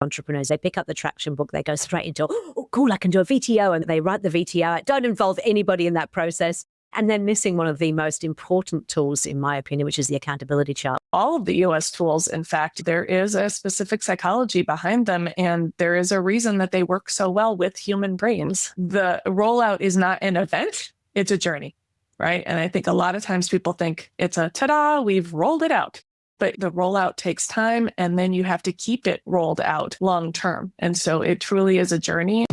entrepreneurs. They pick up the traction book, they go straight into, oh, cool, I can do a VTO, and they write the VTO. I don't involve anybody in that process. And they're missing one of the most important tools, in my opinion, which is the accountability chart. All of the EOS tools, in fact, there is a specific psychology behind them, and there is a reason that they work so well with human brains. The rollout is not an event, it's a journey, right? And I think a lot of times people think it's a ta-da, we've rolled it out. But the rollout takes time, and then you have to keep it rolled out long term. And so it truly is a journey.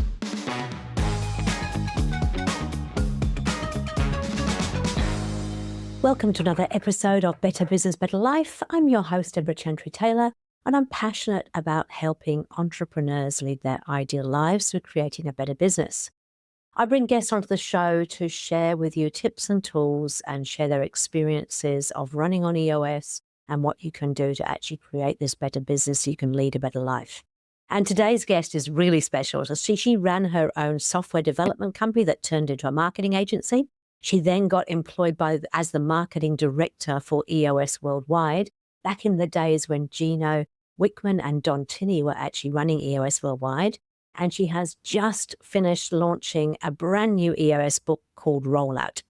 Welcome to another episode of Better Business, Better Life. I'm your host, Debra Chantry-Taylor, and I'm passionate about helping entrepreneurs lead their ideal lives through creating a better business. I bring guests onto the show to share with you tips and tools and share their experiences of running on EOS and what you can do to actually create this better business so you can lead a better life. And today's guest is really special. So she ran her own software development company that turned into a marketing agency. She then got employed as the marketing director for EOS Worldwide back in the days when Gino Wickman and Don Tinney were actually running EOS Worldwide. And she has just finished launching a brand new EOS book called Rollout.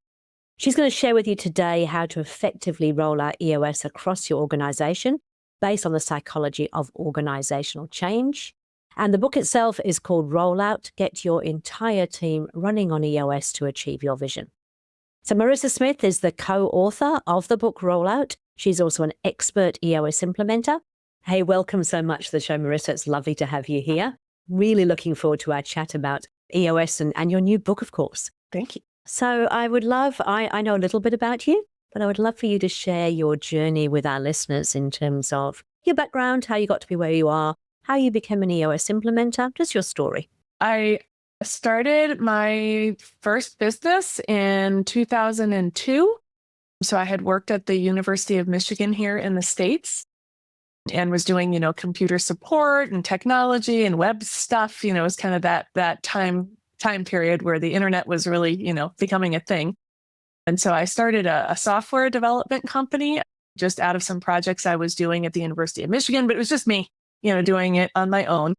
She's going to share with you today how to effectively roll out EOS across your organization based on the psychology of organizational change. And the book itself is called Rollout: Get Your Entire Team Running on EOS to Achieve Your Vision. So Marisa Smith is the co-author of the book Rollout. She's also an expert EOS implementer. Hey, welcome so much to the show, Marisa. It's lovely to have you here. Really looking forward to our chat about EOS and your new book, of course. Thank you. So I would love, I know a little bit about you, but I would love for you to share your journey with our listeners in terms of your background, how you got to be where you are, how you became an EOS implementer, just your story. I started my first business in 2002. So I had worked at the University of Michigan here in the States and was doing, computer support and technology and web stuff. It was kind of that time period where the internet was really, becoming a thing. And so I started a software development company just out of some projects I was doing at the University of Michigan, but it was just me, doing it on my own.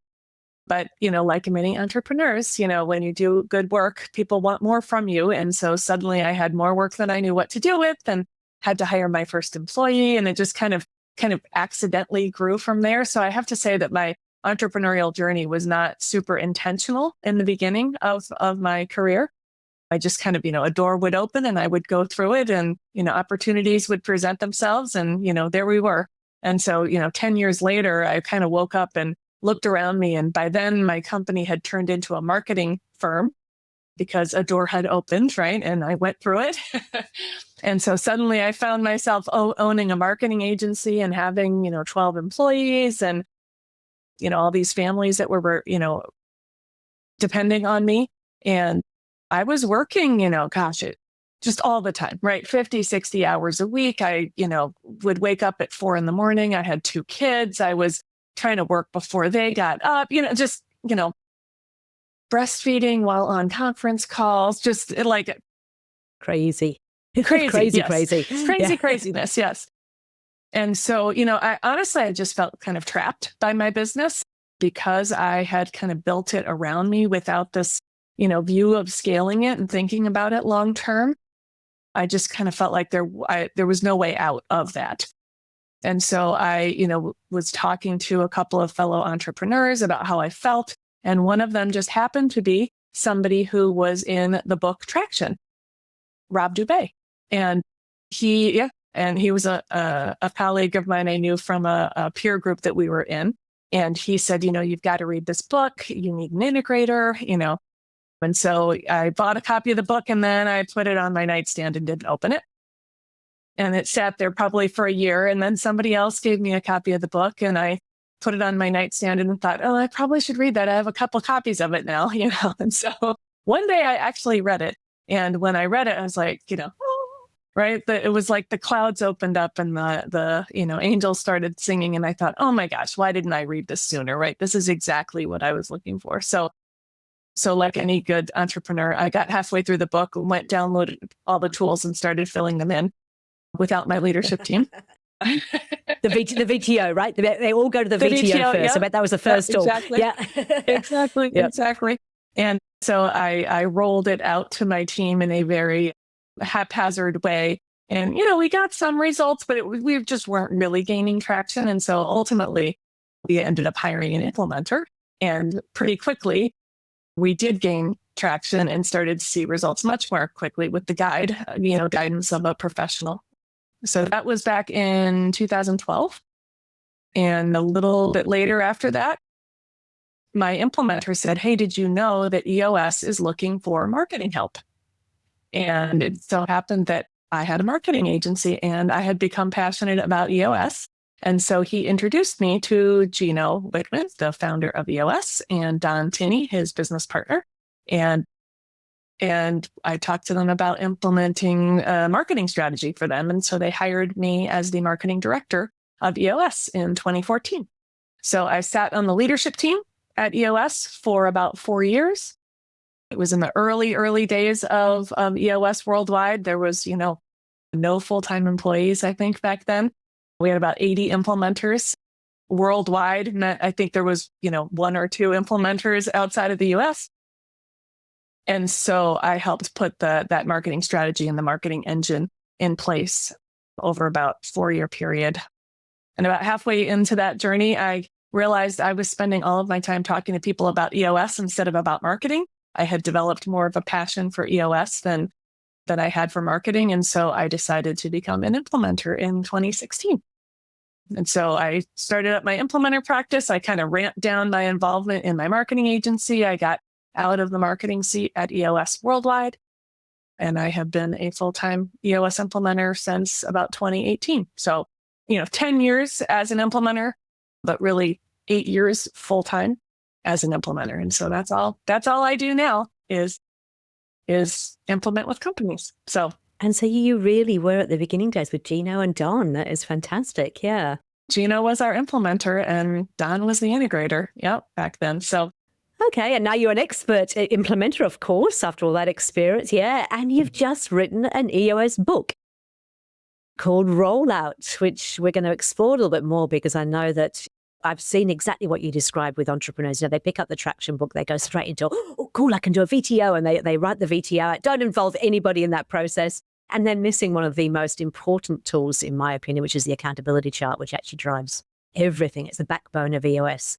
But, like many entrepreneurs, when you do good work, people want more from you. And so suddenly I had more work than I knew what to do with and had to hire my first employee. And it just kind of accidentally grew from there. So I have to say that my entrepreneurial journey was not super intentional in the beginning of my career. I just kind of, a door would open and I would go through it and, opportunities would present themselves and, there we were. And so, 10 years later, I kind of woke up and looked around me. And by then my company had turned into a marketing firm because a door had opened, right? And I went through it. And so suddenly I found myself owning a marketing agency and having, 12 employees and, all these families that were, depending on me. And I was working, just all the time, right? 50, 60 hours a week. I, would wake up at 4 a.m. I had 2 kids. I was trying to work before they got up, breastfeeding while on conference calls, just like crazy. Craziness, Yeah. yes. And so, I just felt kind of trapped by my business because I had kind of built it around me without this, view of scaling it and thinking about it long term. I just kind of felt like there was no way out of that. And so I, was talking to a couple of fellow entrepreneurs about how I felt. And one of them just happened to be somebody who was in the book Traction, Rob Dubay. And he was a colleague of mine I knew from a peer group that we were in. And he said, you've got to read this book. You need an integrator, And so I bought a copy of the book and then I put it on my nightstand and didn't open it. And it sat there probably for a year. And then somebody else gave me a copy of the book and I put it on my nightstand and thought, I probably should read that. I have a couple copies of it now, And so one day I actually read it. And when I read it, I was like, right. It was like the clouds opened up and the angels started singing. And I thought, oh my gosh, why didn't I read this sooner? Right. This is exactly what I was looking for. So like any good entrepreneur, I got halfway through the book, downloaded all the tools and started filling them in without my leadership team. The VTO, right? They all go to the VTO first. Yep. I bet that was the first tool. Exactly. Yeah. Exactly. Yep. Exactly. And so I rolled it out to my team in a very haphazard way. And, we got some results, but we just weren't really gaining traction. And so ultimately, we ended up hiring an implementer. And pretty quickly, we did gain traction and started to see results much more quickly with the guidance of a professional. So that was back in 2012. And a little bit later after that, my implementer said, "Hey, did you know that EOS is looking for marketing help?" And it so happened that I had a marketing agency and I had become passionate about EOS. And so he introduced me to Gino Whitman, the founder of EOS, and Don Tinney, his business partner. And I talked to them about implementing a marketing strategy for them. And so they hired me as the marketing director of EOS in 2014. So I sat on the leadership team at EOS for about 4 years. It was in the early days of EOS Worldwide. There was, no full-time employees, I think, back then. We had about 80 implementers worldwide. I think there was, 1 or 2 implementers outside of the US. And so I helped put that marketing strategy and the marketing engine in place over about 4-year period. And about halfway into that journey, I realized I was spending all of my time talking to people about EOS instead of about marketing. I had developed more of a passion for EOS than I had for marketing. And so I decided to become an implementer in 2016. And so I started up my implementer practice. I kind of ramped down my involvement in my marketing agency. I got out of the marketing seat at EOS Worldwide. And I have been a full-time EOS implementer since about 2018. So, 10 years as an implementer, but really 8 years full-time as an implementer. And so that's all I do now is implement with companies. And so you really were at the beginning days with Gino and Don. That is fantastic. Yeah. Gino was our implementer and Don was the integrator. Yep, back then. So okay, and now you're an expert implementer, of course, after all that experience. Yeah, and you've just written an EOS book called Rollout, which we're going to explore a little bit more because I know that I've seen exactly what you described with entrepreneurs. They pick up the traction book, they go straight into, oh, cool, I can do a VTO, and they write the VTO out, don't involve anybody in that process. And then missing one of the most important tools, in my opinion, which is the accountability chart, which actually drives everything. It's the backbone of EOS.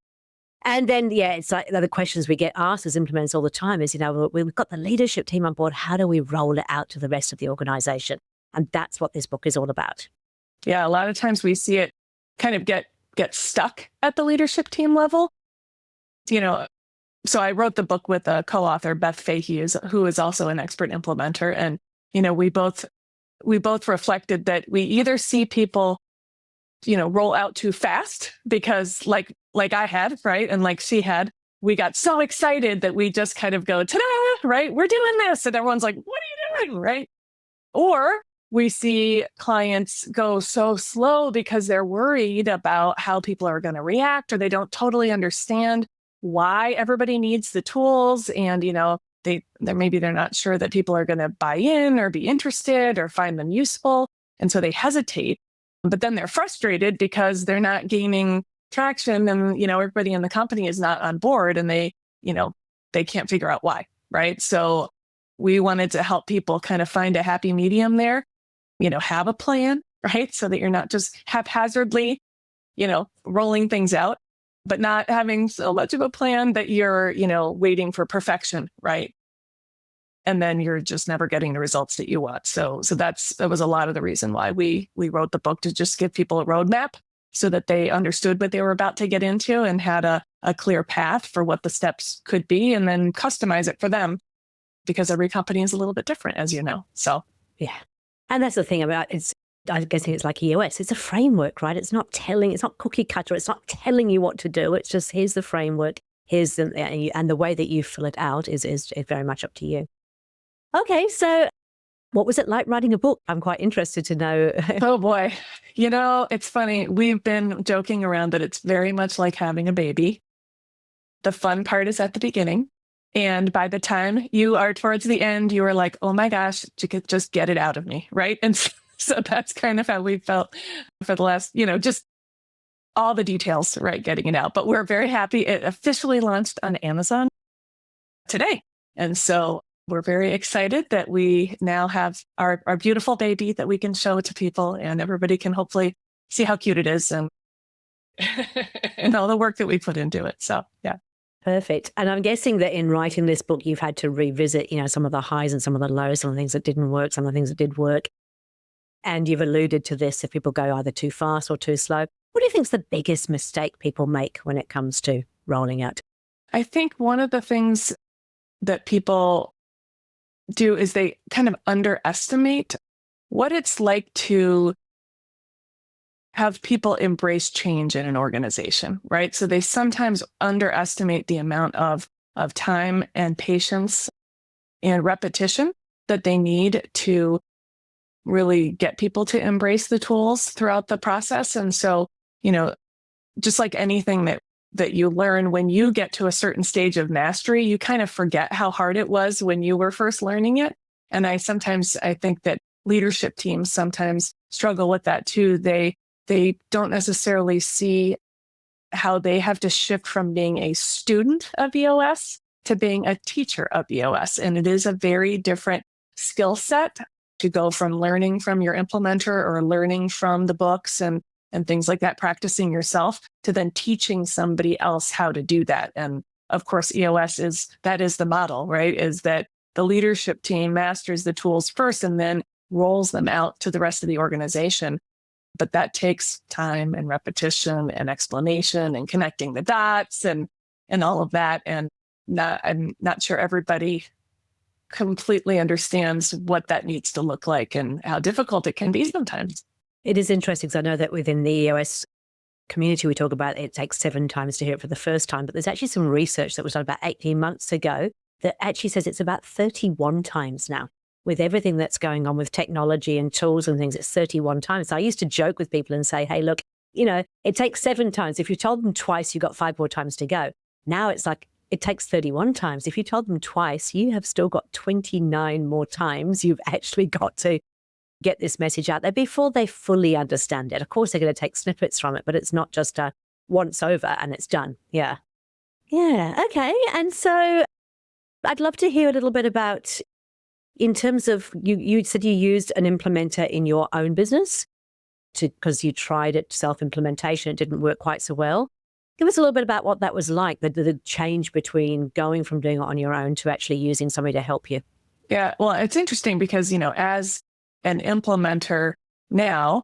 And then, it's like the questions we get asked as implementers all the time is, we've got the leadership team on board. How do we roll it out to the rest of the organization? And that's what this book is all about. Yeah, a lot of times we see it kind of get stuck at the leadership team level. So I wrote the book with a co-author, Beth Fahey, who is also an expert implementer. And, we both reflected that we either see people, roll out too fast because like I had, right? And like she had, we got so excited that we just kind of go, ta-da, right? We're doing this. And everyone's like, what are you doing? Right. Or we see clients go so slow because they're worried about how people are going to react, or they don't totally understand why everybody needs the tools. And, they're not sure that people are going to buy in or be interested or find them useful. And so they hesitate, but then they're frustrated because they're not gaining traction and, everybody in the company is not on board and they can't figure out why. Right. So we wanted to help people kind of find a happy medium there, have a plan, right? So that you're not just haphazardly, rolling things out, but not having so much of a plan that you're, waiting for perfection, right? And then you're just never getting the results that you want. So that was a lot of the reason why we wrote the book, to just give people a roadmap so that they understood what they were about to get into and had a clear path for what the steps could be, and then customize it for them, because every company is a little bit different, as you know. So, yeah. And that's the thing about I guess it's like EOS. It's a framework, right? It's not cookie cutter. It's not telling you what to do. It's just, here's the framework. And the way that you fill it out is very much up to you. Okay. So what was it like writing a book? I'm quite interested to know. Oh boy. It's funny. We've been joking around that it's very much like having a baby. The fun part is at the beginning. And by the time you are towards the end, you are like, oh my gosh, just get it out of me, right? And So that's kind of how we felt for the last, just all the details, right, getting it out. But we're very happy. It officially launched on Amazon today. And so we're very excited that we now have our beautiful baby that we can show to people, and everybody can hopefully see how cute it is and, and all the work that we put into it. So, yeah. Perfect. And I'm guessing that in writing this book, you've had to revisit, some of the highs and some of the lows, some of the things that didn't work, some of the things that did work. And you've alluded to this, if people go either too fast or too slow. What do you think is the biggest mistake people make when it comes to rolling out? I think one of the things that people do is they kind of underestimate what it's like to have people embrace change in an organization, right? So they sometimes underestimate the amount of time and patience and repetition that they need to really get people to embrace the tools throughout the process. And so, just like anything that you learn, when you get to a certain stage of mastery, you kind of forget how hard it was when you were first learning it. And I think that leadership teams sometimes struggle with that too. They don't necessarily see how they have to shift from being a student of EOS to being a teacher of EOS. And it is a very different skill set to go from learning from your implementer or learning from the books and things like that, practicing yourself, to then teaching somebody else how to do that. And of course, EOS is the model, right? Is that the leadership team masters the tools first and then rolls them out to the rest of the organization. But that takes time and repetition and explanation and connecting the dots and all of that. And I'm not sure everybody completely understands what that needs to look like and how difficult it can be sometimes. It is interesting because I know that within the EOS community, we talk about it takes 7 times to hear it for the first time, but there's actually some research that was done about 18 months ago that actually says it's about 31 times now. With everything that's going on with technology and tools and things, it's 31 times. So I used to joke with people and say, hey, look, it takes 7 times. If you told them twice, you've got 5 more times to go. Now it's like, it takes 31 times. If you told them twice, you have still got 29 more times you've actually got to get this message out there before they fully understand it. Of course, they're going to take snippets from it, but it's not just a once over and it's done. Yeah. Yeah. Okay. And so I'd love to hear a little bit about, in terms of, you said you used an implementer in your own business because you tried it, self-implementation, it didn't work quite so well. Give us a little bit about what that was like, the change between going from doing it on your own to actually using somebody to help you. Yeah, well, it's interesting because, as an implementer now,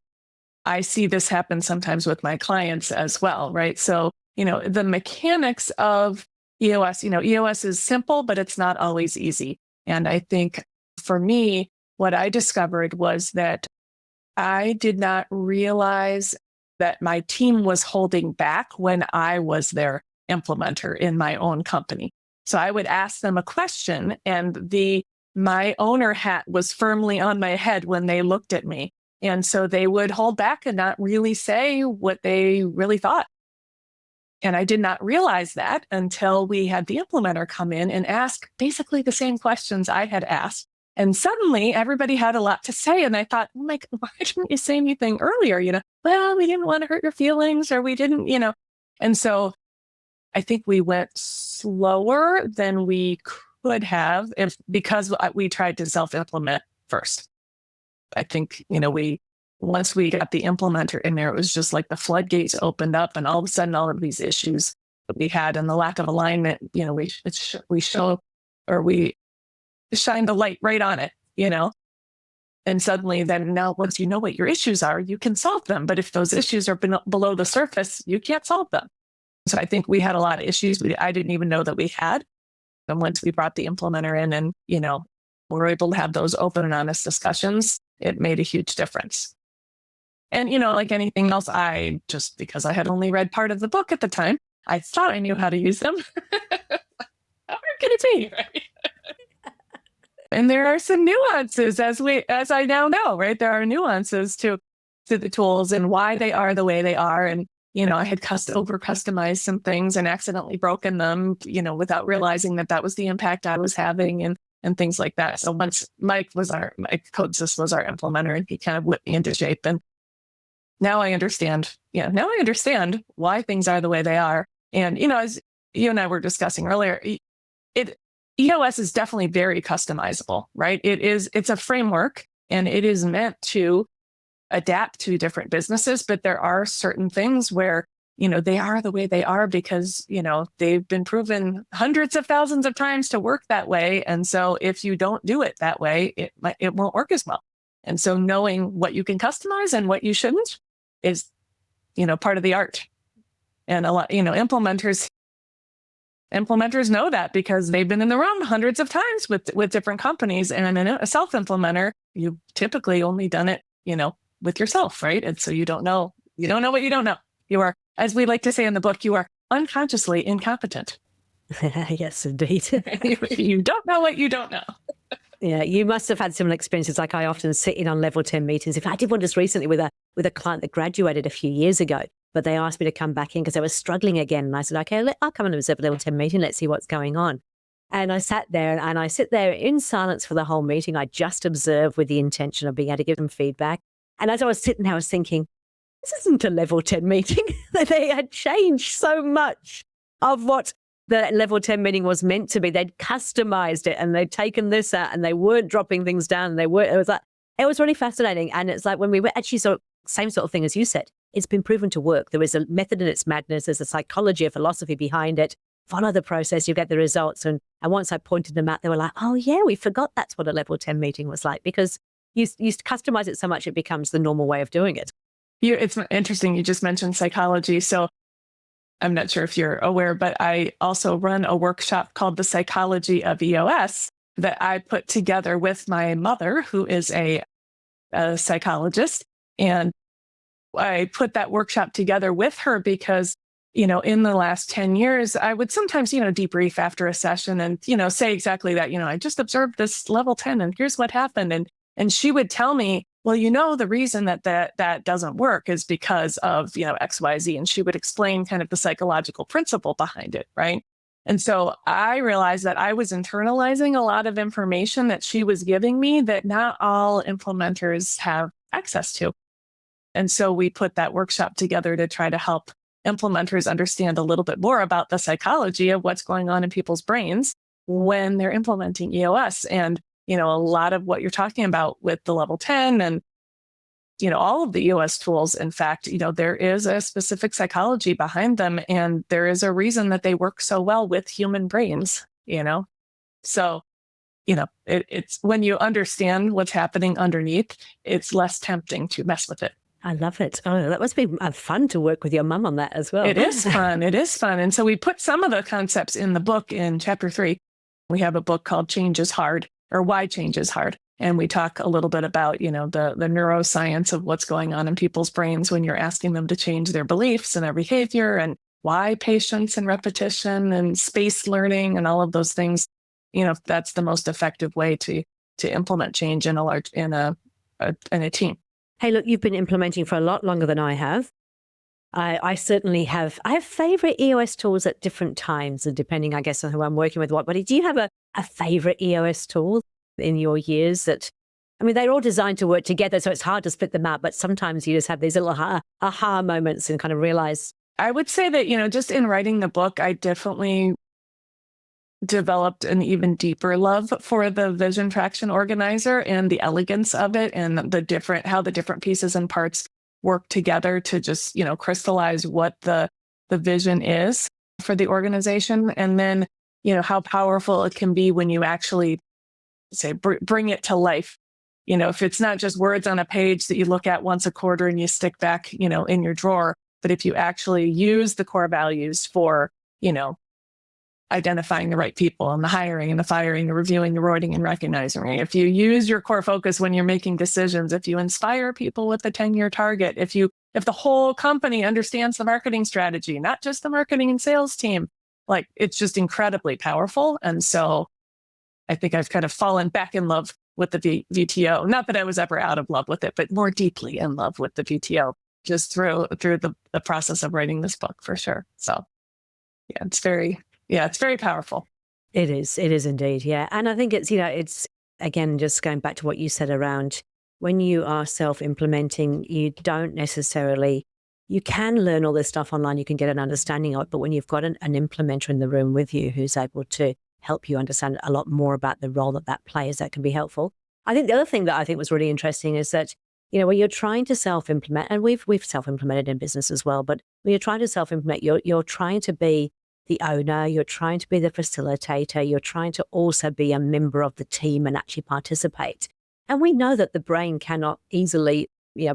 I see this happen sometimes with my clients as well, right? So, the mechanics of EOS, EOS is simple, but it's not always easy. And I think for me, what I discovered was that I did not realize that my team was holding back when I was their implementer in my own company. So I would ask them a question and my owner hat was firmly on my head when they looked at me. And so they would hold back and not really say what they really thought. And I did not realize that until we had the implementer come in and ask basically the same questions I had asked. And suddenly everybody had a lot to say. And I thought, why didn't you say anything earlier? Well, we didn't want to hurt your feelings, or we didn't, And so I think we went slower than we could have because we tried to self-implement first. I think, once we got the implementer in there, it was just like the floodgates opened up, and all of a sudden, all of these issues that we had and the lack of alignment, we shine the light right on it, and suddenly then now once you know what your issues are, you can solve them. But if those issues are below the surface, you can't solve them. So I think we had a lot of issues I didn't even know that we had. And once we brought the implementer in and, we're able to have those open and honest discussions, it made a huge difference. And, like anything else, because I had only read part of the book at the time, I thought I knew how to use them. How can it be, right? And there are some nuances as I now know, right? There are nuances to the tools and why they are the way they are. And, I had over customized some things and accidentally broken them, without realizing that was the impact I was having and and things like that. So once Mike Coates was our implementer, and he kind of whipped me into shape. And now I understand, why things are the way they are. And, as you and I were discussing earlier, EOS is definitely very customizable, right? It's a framework, and it is meant to adapt to different businesses, but there are certain things where, they are the way they are because, they've been proven hundreds of thousands of times to work that way. And so if you don't do it that way, it won't work as well. And so knowing what you can customize and what you shouldn't is, part of the art. And a lot, implementers know that because they've been in the room hundreds of times with different companies. And in a self-implementer, you've typically only done it, with yourself, right? And so you don't know what you don't know. You are, as we like to say in the book, you are unconsciously incompetent. Yes, indeed. You don't know what you don't know. Yeah, you must have had similar experiences. Like I often sit in on level 10 meetings. I did one just recently with a client that graduated a few years ago, but they asked me to come back in because they were struggling again. And I said, okay, I'll come and observe a level 10 meeting. Let's see what's going on. And I sat there and I sit there in silence for the whole meeting. I just observed with the intention of being able to give them feedback. And as I was sitting there, I was thinking, this isn't a level 10 meeting. They had changed so much of what the level 10 meeting was meant to be. They'd customized it and they'd taken this out and they weren't dropping things down. It was really fascinating. And it's like when we were actually same sort of thing as you said, it's been proven to work. There is a method in its madness. There's a psychology, a philosophy behind it. Follow the process, you get the results. And once I pointed them out, they were like, oh yeah, we forgot that's what a level 10 meeting was like, because you customize it so much, it becomes the normal way of doing it. It's interesting. You just mentioned psychology. So I'm not sure if you're aware, but I also run a workshop called the Psychology of EOS that I put together with my mother, who is a psychologist. And I put that workshop together with her because, in the last 10 years, I would sometimes, debrief after a session and, say exactly that, I just observed this level 10 and here's what happened. And she would tell me, well, the reason that doesn't work is because of, X, Y, Z. And she would explain kind of the psychological principle behind it, right? And so I realized that I was internalizing a lot of information that she was giving me that not all implementers have access to. And so we put that workshop together to try to help implementers understand a little bit more about the psychology of what's going on in people's brains when they're implementing EOS. And a lot of what you're talking about with the level 10 and, all of the EOS tools, in fact, there is a specific psychology behind them. And there is a reason that they work so well with human brains, So, it's when you understand what's happening underneath, it's less tempting to mess with it. I love it. Oh, that must be fun to work with your mum on that as well. It is fun. It is fun. And so we put some of the concepts in the book in chapter 3. We have a book called Change is Hard, or Why Change is Hard. And we talk a little bit about, the neuroscience of what's going on in people's brains when you're asking them to change their beliefs and their behavior, and why patience and repetition and spaced learning and all of those things, that's the most effective way to implement change in a team. Hey, look, you've been implementing for a lot longer than I have. I certainly have. I have favorite EOS tools at different times, and depending, I guess, on who I'm working with, what. But do you have a favorite EOS tool in your years that, they're all designed to work together, so it's hard to split them out, but sometimes you just have these little aha moments and kind of realize. I would say that, just in writing the book, I definitely developed an even deeper love for the vision traction organizer and the elegance of it and how the different pieces and parts work together to just, crystallize what the vision is for the organization. And then, how powerful it can be when you actually say, bring it to life. If it's not just words on a page that you look at once a quarter and you stick back, in your drawer, but if you actually use the core values for, identifying the right people and the hiring and the firing, the reviewing, the rating and recognizing. If you use your core focus when you're making decisions, if you inspire people with a 10-year target, if the whole company understands the marketing strategy, not just the marketing and sales team, it's just incredibly powerful. And so I think I've kind of fallen back in love with the VTO. Not that I was ever out of love with it, but more deeply in love with the VTO just through the process of writing this book for sure. So it's very powerful. It is indeed. Yeah. And I think it's, it's again, just going back to what you said around when you are self-implementing, you don't necessarily, you can learn all this stuff online, you can get an understanding of it, but when you've got an implementer in the room with you who's able to help you understand a lot more about the role that plays, that can be helpful. I think the other thing that I think was really interesting is that, when you're trying to self-implement, and we've self-implemented in business as well, but when you're trying to self-implement, you're trying to be the owner, you're trying to be the facilitator, you're trying to also be a member of the team and actually participate. And we know that the brain cannot easily,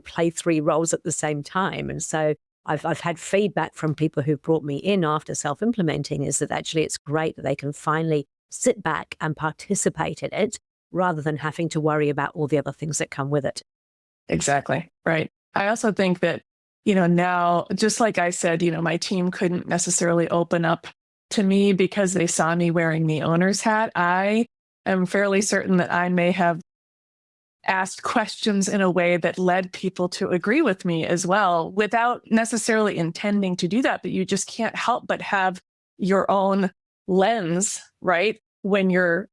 play three roles at the same time. And so I've had feedback from people who brought me in after self-implementing is that actually it's great that they can finally sit back and participate in it rather than having to worry about all the other things that come with it. Exactly. Right. I also think that, now, just like I said, my team couldn't necessarily open up to me because they saw me wearing the owner's hat. I am fairly certain that I may have asked questions in a way that led people to agree with me as well, without necessarily intending to do that. But you just can't help but have your own lens, right? When you're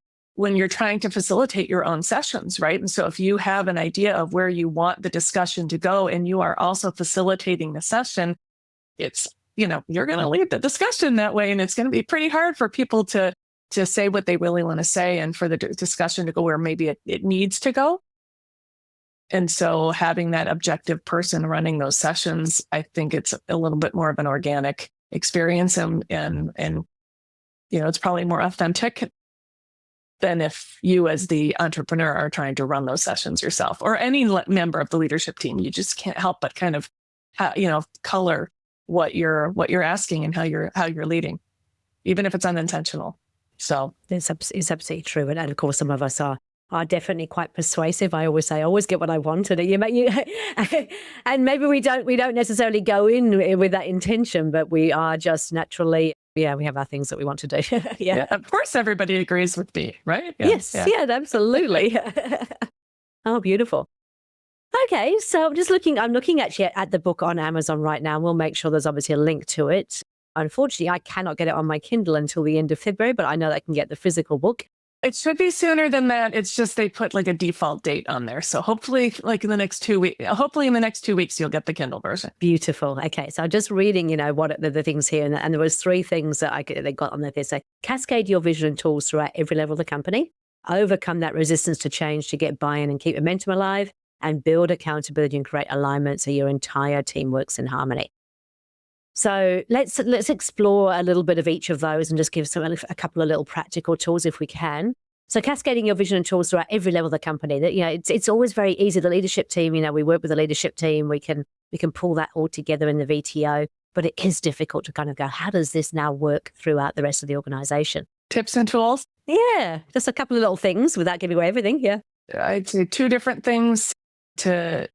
trying to facilitate your own sessions, right? And so if you have an idea of where you want the discussion to go and you are also facilitating the session, it's, you're going to lead the discussion that way. And it's going to be pretty hard for people to say what they really want to say and for the discussion to go where maybe it needs to go. And so having that objective person running those sessions, I think it's a little bit more of an organic experience and it's probably more authentic than if you as the entrepreneur are trying to run those sessions yourself, or any member of the leadership team. You just can't help but kind of, color what you're asking and how you're leading, even if it's unintentional. So it's absolutely true. And of course, some of us are definitely quite persuasive. I always say, I always get what I want. And and maybe we don't necessarily go in with that intention, but we are just naturally, we have our things that we want to do. Yeah, of course, everybody agrees with me, right? Yeah, yes, yeah, absolutely. Oh, beautiful. Okay, so I'm looking actually at the book on Amazon right now. We'll make sure there's obviously a link to it. Unfortunately, I cannot get it on my Kindle until the end of February, but I know that I can get the physical book. It should be sooner than that. It's just they put like a default date on there. So hopefully in the next 2 weeks, you'll get the Kindle version. Beautiful. Okay. So I'm just reading, what the things here. And there was 3 things that they got on there. They say, cascade your vision and tools throughout every level of the company, overcome that resistance to change to get buy-in and keep momentum alive, and build accountability and create alignment so your entire team works in harmony. So let's explore a little bit of each of those and just give a couple of little practical tools if we can. So cascading your vision and tools throughout every level of the company. That it's always very easy. The leadership team, we work with the leadership team. We can pull that all together in the VTO, but it is difficult to kind of go, how does this now work throughout the rest of the organization? Tips and tools. Yeah, just a couple of little things without giving away everything. Yeah, I'd say 2 different things to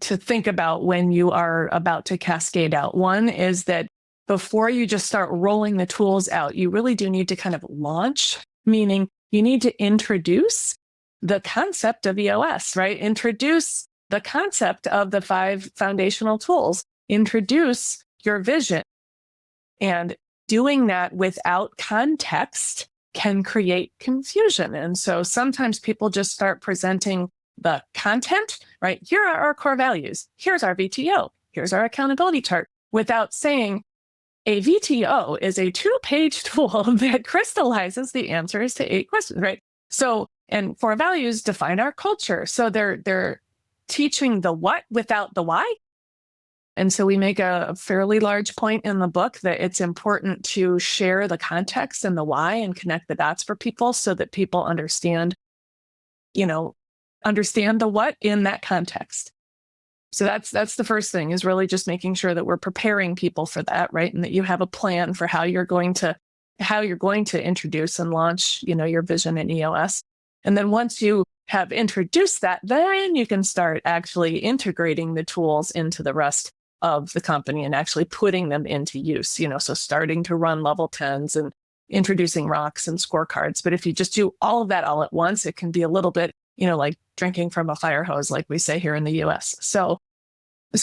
think about when you are about to cascade out. One is that before you just start rolling the tools out, you really do need to kind of launch, meaning you need to introduce the concept of EOS, right? Introduce the concept of the 5 foundational tools, introduce your vision. And doing that without context can create confusion. And so sometimes people just start presenting the content, right? Here are our core values. Here's our VTO. Here's our accountability chart, without saying a VTO is a 2-page tool that crystallizes the answers to 8 questions, right? So, and core values define our culture. So they're teaching the what without the why. And so we make a fairly large point in the book that it's important to share the context and the why and connect the dots for people so that people understand the what in that context. So that's the first thing, is really just making sure that we're preparing people for that, right? And that you have a plan for how you're going to introduce and launch, your vision in EOS. And then once you have introduced that, then you can start actually integrating the tools into the rest of the company and actually putting them into use, so starting to run level 10s and introducing rocks and scorecards. But if you just do all of that all at once, it can be a little bit, like drinking from a fire hose, like we say here in the US. So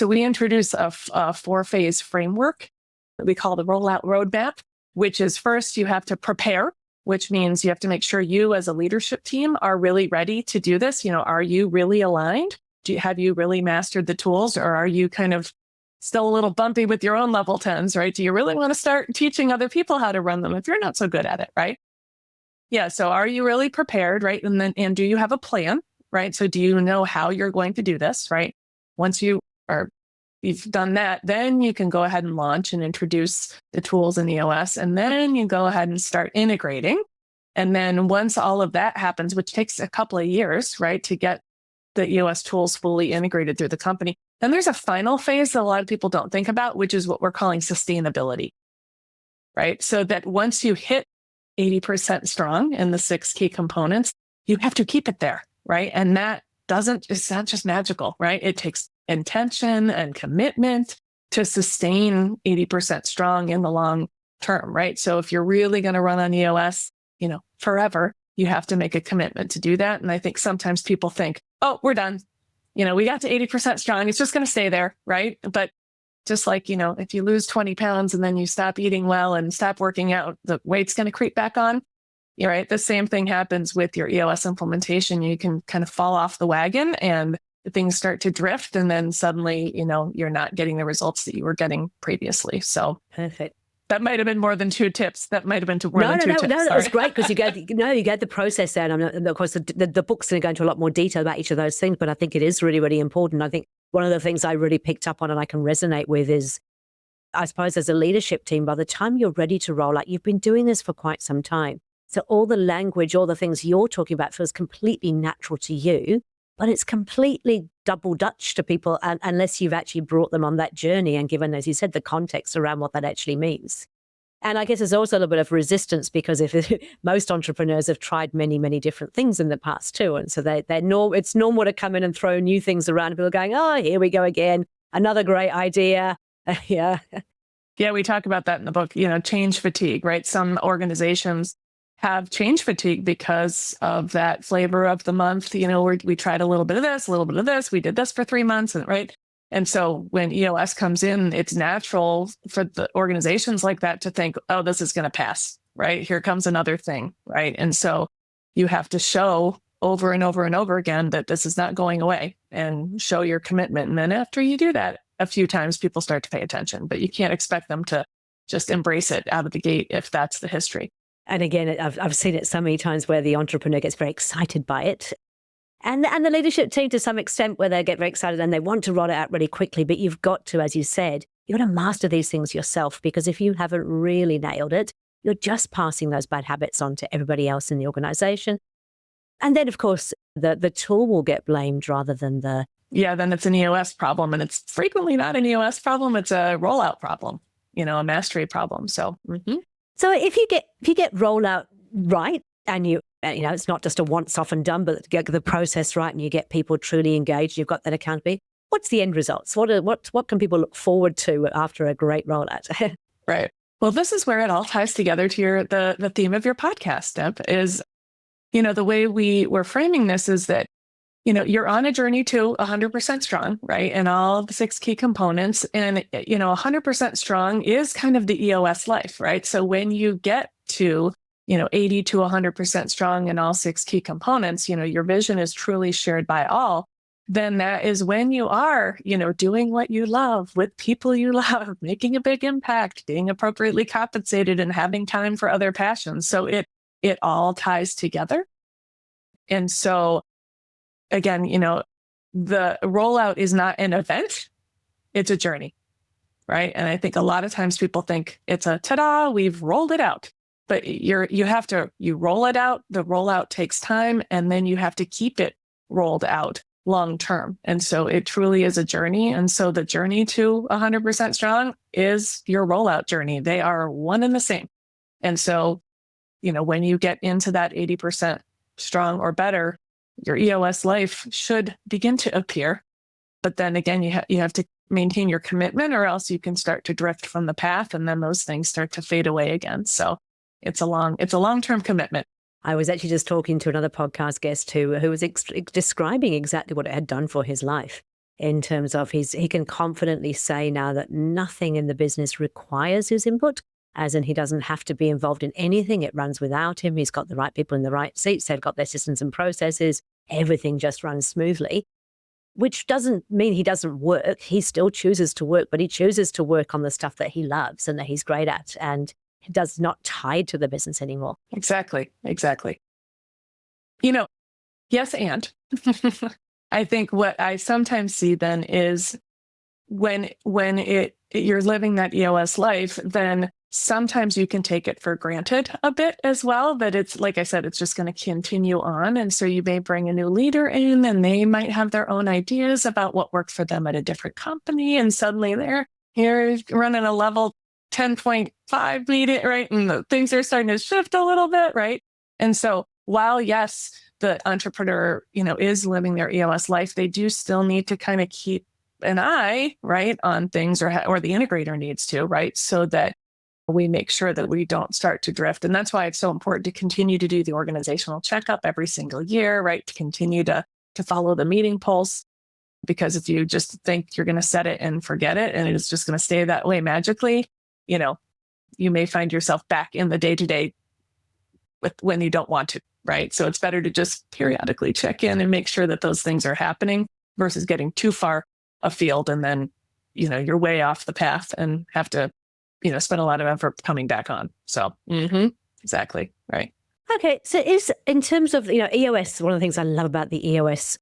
we introduce a 4-phase framework that we call the Rollout roadmap, which is first you have to prepare. which means you have to make sure you as a leadership team are really ready to do this. Are you really aligned? Have you really mastered the tools, or are you kind of still a little bumpy with your own level 10s, right? Do you really want to start teaching other people how to run them if you're not so good at it, right? Yeah. So are you really prepared, right? And do you have a plan, right? So do you know how you're going to do this, right? Once you've done that, then you can go ahead and launch and introduce the tools in EOS, and then you go ahead and start integrating. And then once all of that happens, which takes a couple of years, right, to get the EOS tools fully integrated through the company, then there's a final phase that a lot of people don't think about, which is what we're calling sustainability, right? So that once you hit 80% strong in the 6 key components, you have to keep it there, right? And it's not just magical, right? It takes intention and commitment to sustain 80% strong in the long term, right? So if you're really going to run on EOS, forever, you have to make a commitment to do that. And I think sometimes people think, oh, we're done. We got to 80% strong. It's just going to stay there, right? But just like, if you lose 20 pounds and then you stop eating well and stop working out, the weight's going to creep back on. You're right. The same thing happens with your EOS implementation. You can kind of fall off the wagon and things start to drift. And then suddenly, you're not getting the results that you were getting previously. So perfect. That might have been more than 2 tips. That might have been more than 2 tips. No, that was great because you gave the process there. And of course, the book's going to go into a lot more detail about each of those things, but I think it is really, really important. I think one of the things I really picked up on and I can resonate with is, I suppose, as a leadership team, by the time you're ready to roll out, you've been doing this for quite some time. So all the language, all the things you're talking about feels completely natural to you, but it's completely double Dutch to people unless you've actually brought them on that journey and given, as you said, the context around what that actually means. And I guess there's also a little bit of resistance because most entrepreneurs have tried many, many different things in the past too. And so it's normal to come in and throw new things around and people are going, oh, here we go again. Another great idea. Yeah. Yeah, we talk about that in the book, change fatigue, right? Some organizations have change fatigue because of that flavor of the month. We tried a little bit of this. We did this for 3 months, right? And so when EOS comes in, it's natural for the organizations like that to think, oh, this is going to pass, right? Here comes another thing, right? And so you have to show over and over and over again that this is not going away and show your commitment. And then after you do that a few times, people start to pay attention, but you can't expect them to just embrace it out of the gate if that's the history. And again, I've seen it so many times where the entrepreneur gets very excited by it. And the leadership team to some extent where they get very excited and they want to roll it out really quickly. But you've got to, as you said, you've got to master these things yourself, because if you haven't really nailed it, you're just passing those bad habits on to everybody else in the organization. And then, of course, the tool will get blamed rather than the... Yeah, then it's an EOS problem. And it's frequently not an EOS problem. It's a rollout problem, a mastery problem. So... Mm-hmm. So if you get rollout right and it's not just a once off and done, but get the process right and you get people truly engaged, you've got that accountability, what's the end results? What can people look forward to after a great rollout? Right. Well, this is where it all ties together to the theme of your podcast, Deb, is, the way we're framing this is that, you're on a journey to 100% strong, right? And all the 6 key components, and, 100% strong is kind of the EOS life, right? So when you get to, 80 to 100% strong in all 6 key components, your vision is truly shared by all, then that is when you are, doing what you love with people you love, making a big impact, being appropriately compensated and having time for other passions. So it all ties together. And so again, the rollout is not an event, it's a journey, right? And I think a lot of times people think it's a ta-da, we've rolled it out. But you roll it out, the rollout takes time, and then you have to keep it rolled out long term. And so it truly is a journey. And so the journey to 100% strong is your rollout journey. They are one and the same. And so, when you get into that 80% strong or better, your EOS life should begin to appear. But then again, you have to maintain your commitment, or else you can start to drift from the path, and then those things start to fade away again. So it's a long-term commitment. I was actually just talking to another podcast guest who was describing exactly what it had done for his life, in terms of he can confidently say now that nothing in the business requires his input. as in he doesn't have to be involved in anything. It runs without him. He's got the right people in the right seats. They've got their systems and processes. Everything just runs smoothly, which doesn't mean he doesn't work. He still chooses to work, but he chooses to work on the stuff that he loves and that he's great at, and he does not tied to the business anymore. Exactly. Yes, and I think what I sometimes see then is when you're living that EOS life, then sometimes you can take it for granted a bit as well, that it's, like I said, it's just going to continue on. And so you may bring a new leader in and they might have their own ideas about what works for them at a different company. And suddenly they're here running a level 10.5 meeting, right? And things are starting to shift a little bit, right? And so while, yes, the entrepreneur, is living their EOS life, they do still need to kind of keep an eye, right, on things, or the integrator needs to, right? So that we make sure that we don't start to drift. And that's why it's so important to continue to do the organizational checkup every single year, right? To continue to follow the meeting pulse. Because if you just think you're going to set it and forget it, and it's just going to stay that way magically, you may find yourself back in the day-to-day when you don't want to, right? So it's better to just periodically check in and make sure that those things are happening versus getting too far afield and then, you're way off the path and have to, spend a lot of effort coming back on. So exactly. Right. Okay. So in terms of, EOS, one of the things I love about the EOS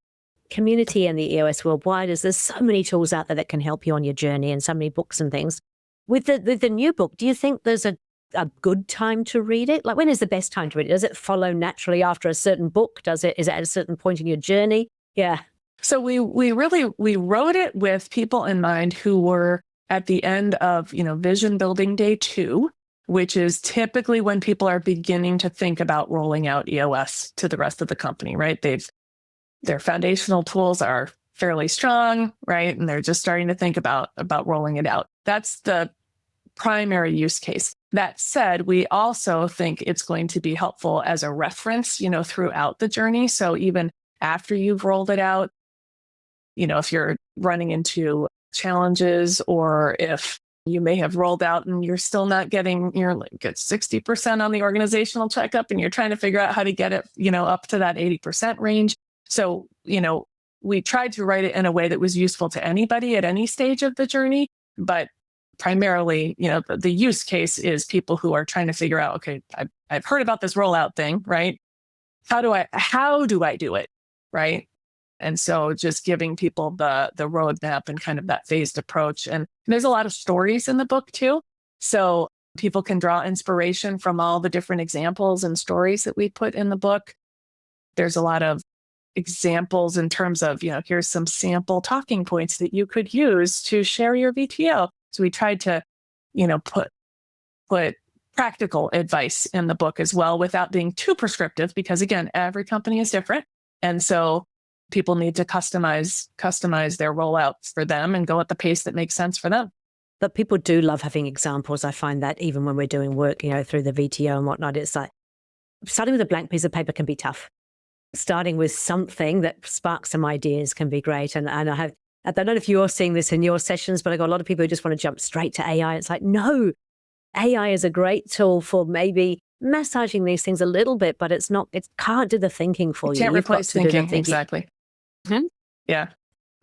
community and the EOS Worldwide is there's so many tools out there that can help you on your journey, and so many books and things. With the new book, do you think there's a good time to read it? Like, when is the best time to read it? Does it follow naturally after a certain book? Is it at a certain point in your journey? Yeah. So we wrote it with people in mind who were at the end of, vision building day 2, which is typically when people are beginning to think about rolling out EOS to the rest of the company, right? Their foundational tools are fairly strong, right? And they're just starting to think about rolling it out. That's the primary use case. That said, we also think it's going to be helpful as a reference, throughout the journey. So even after you've rolled it out, if you're running into challenges, or if you may have rolled out and you're still not you're like at 60% on the organizational checkup and you're trying to figure out how to get it, up to that 80% range. So, we tried to write it in a way that was useful to anybody at any stage of the journey, but primarily, the use case is people who are trying to figure out, okay, I've heard about this rollout thing, right? How do I do it? Right. And so just giving people the roadmap and kind of that phased approach. And there's a lot of stories in the book too. So people can draw inspiration from all the different examples and stories that we put in the book. There's a lot of examples in terms of, here's some sample talking points that you could use to share your VTO. So we tried to, put practical advice in the book as well without being too prescriptive, because again, every company is different. And so people need to customize their rollouts for them and go at the pace that makes sense for them. But people do love having examples. I find that even when we're doing work, through the VTO and whatnot, it's like starting with a blank piece of paper can be tough. Starting with something that sparks some ideas can be great. And I don't know if you're seeing this in your sessions, but I got a lot of people who just want to jump straight to AI. It's like, no, AI is a great tool for maybe massaging these things a little bit, but it can't do the thinking for you. Can't replace thinking. Exactly. Mm-hmm. Yeah.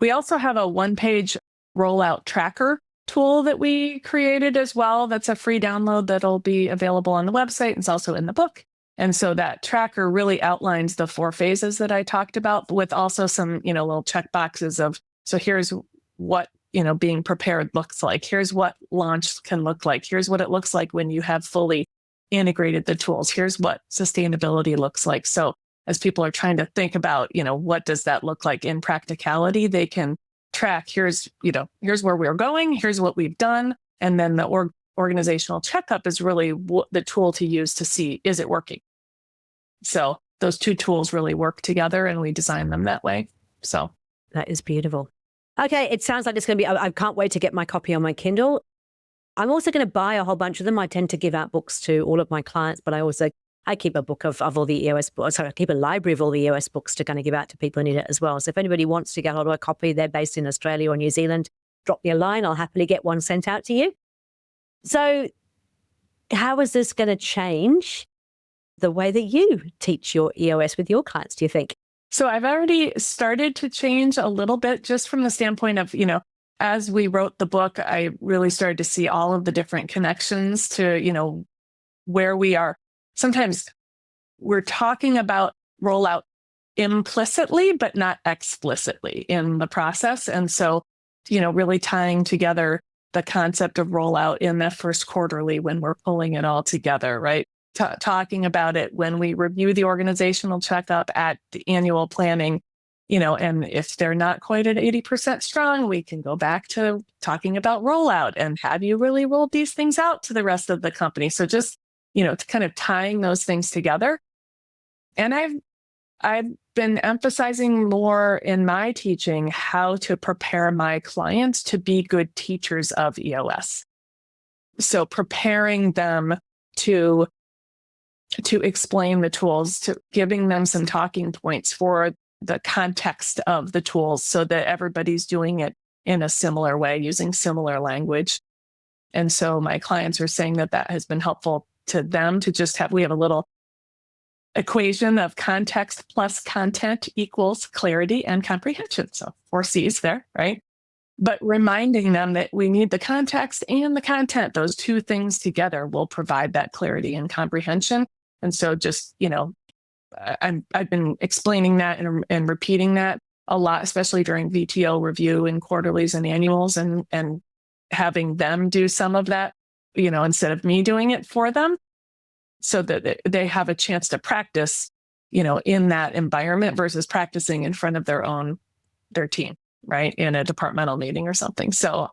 We also have a 1-page rollout tracker tool that we created as well. That's a free download that'll be available on the website. It's also in the book. And so that tracker really outlines the 4 phases that I talked about, with also some, little check boxes of, so here's what, being prepared looks like. Here's what launch can look like. Here's what it looks like when you have fully integrated the tools. Here's what sustainability looks like. So as people are trying to think about, what does that look like in practicality, they can track, here's where we're going, here's what we've done. And then the organizational checkup is really the tool to use to see, is it working? So those 2 tools really work together, and we design them that way. So that is beautiful. Okay, it sounds like it's going to be, I can't wait to get my copy on my Kindle. I'm also going to buy a whole bunch of them. I tend to give out books to all of my clients, but I keep a book of all the EOS books. Sorry, I keep a library of all the EOS books to kind of give out to people who need it as well. So if anybody wants to get hold of a copy, they're based in Australia or New Zealand, drop me a line. I'll happily get one sent out to you. So How is this going to change the way that you teach your EOS with your clients, do you think? So I've already started to change a little bit just from the standpoint of, as we wrote the book, I really started to see all of the different connections to, where we are. Sometimes we're talking about rollout implicitly, but not explicitly in the process. And so, really tying together the concept of rollout in that first quarterly when we're pulling it all together, right? Talking about it when we review the organizational checkup at the annual planning, and if they're not quite at 80% strong, we can go back to talking about rollout and have you really rolled these things out to the rest of the company? So just, kind of tying those things together. And I've been emphasizing more in my teaching how to prepare my clients to be good teachers of EOS. So preparing them to explain the tools, to giving them some talking points for the context of the tools so that everybody's doing it in a similar way, using similar language. And so my clients are saying that has been helpful to them to just we have a little equation of context plus content equals clarity and comprehension. So 4 C's there, right? But reminding them that we need the context and the content. Those two things together will provide that clarity and comprehension. And so just, I've been explaining that and repeating that a lot, especially during VTO review and quarterlies and annuals and having them do some of that, instead of me doing it for them so that they have a chance to practice, in that environment versus practicing in front of their team, right? In a departmental meeting or something. So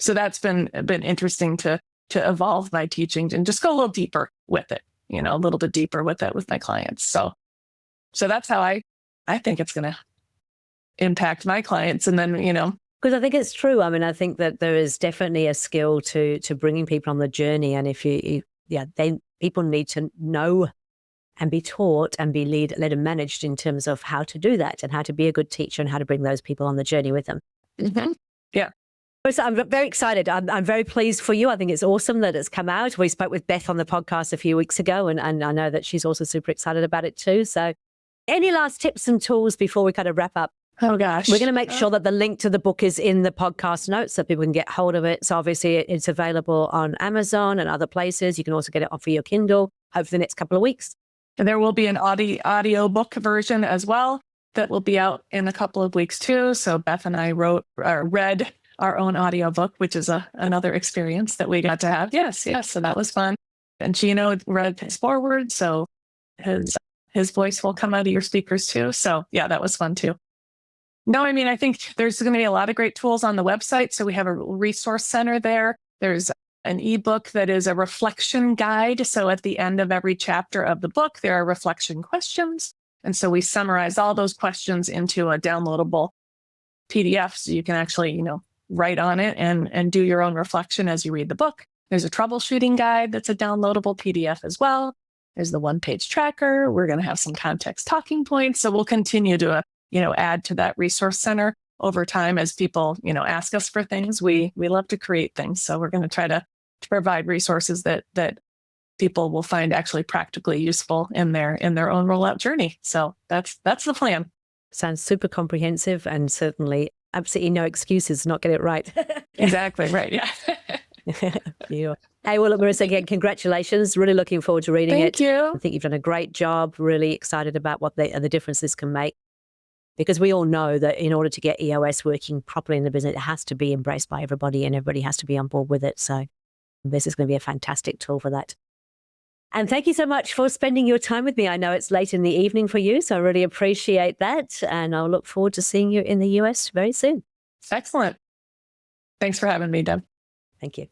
that's been interesting to evolve my teaching and just go a little deeper with it, a little bit deeper with it with my clients. So that's how I think it's going to impact my clients. And then, because I think it's true. I mean, I think that there is definitely a skill to bringing people on the journey. And if people need to know and be taught and be led and managed in terms of how to do that and how to be a good teacher and how to bring those people on the journey with them. Mm-hmm. Yeah. So I'm very excited. I'm very pleased for you. I think it's awesome that it's come out. We spoke with Beth on the podcast a few weeks ago, and I know that she's also super excited about it too. So any last tips and tools before we kind of wrap up? Oh, gosh. We're going to make sure that the link to the book is in the podcast notes so people can get hold of it. So obviously it's available on Amazon and other places. You can also get it for your Kindle, hopefully the next couple of weeks. And there will be an audio book version as well that will be out in a couple of weeks too. So Beth and I read our own audio book, which is another experience that we got to have. Yes. So that was fun. And Gino read his foreword. So his voice will come out of your speakers too. So yeah, that was fun too. No, I mean, I think there's going to be a lot of great tools on the website. So we have a resource center there. There's an ebook that is a reflection guide. So at the end of every chapter of the book, there are reflection questions. And so we summarize all those questions into a downloadable PDF. So you can actually, write on it and do your own reflection as you read the book. There's a troubleshooting guide that's a downloadable PDF as well. There's the 1-page tracker. We're going to have some context talking points. So we'll continue to add to that resource center over time as people, ask us for things. We love to create things. So we're going to try to provide resources that people will find actually practically useful in their own rollout journey. So that's the plan. Sounds super comprehensive and certainly absolutely no excuses to not get it right. Exactly. Right. Yeah. Yeah. Hey, well, look, Marisa, again, congratulations. Really looking forward to reading it. Thank you. I think you've done a great job. Really excited about what the difference this can make. Because we all know that in order to get EOS working properly in the business, it has to be embraced by everybody and everybody has to be on board with it. So this is going to be a fantastic tool for that. And thank you so much for spending your time with me. I know it's late in the evening for you, so I really appreciate that. And I'll look forward to seeing you in the US very soon. Excellent. Thanks for having me, Deb. Thank you.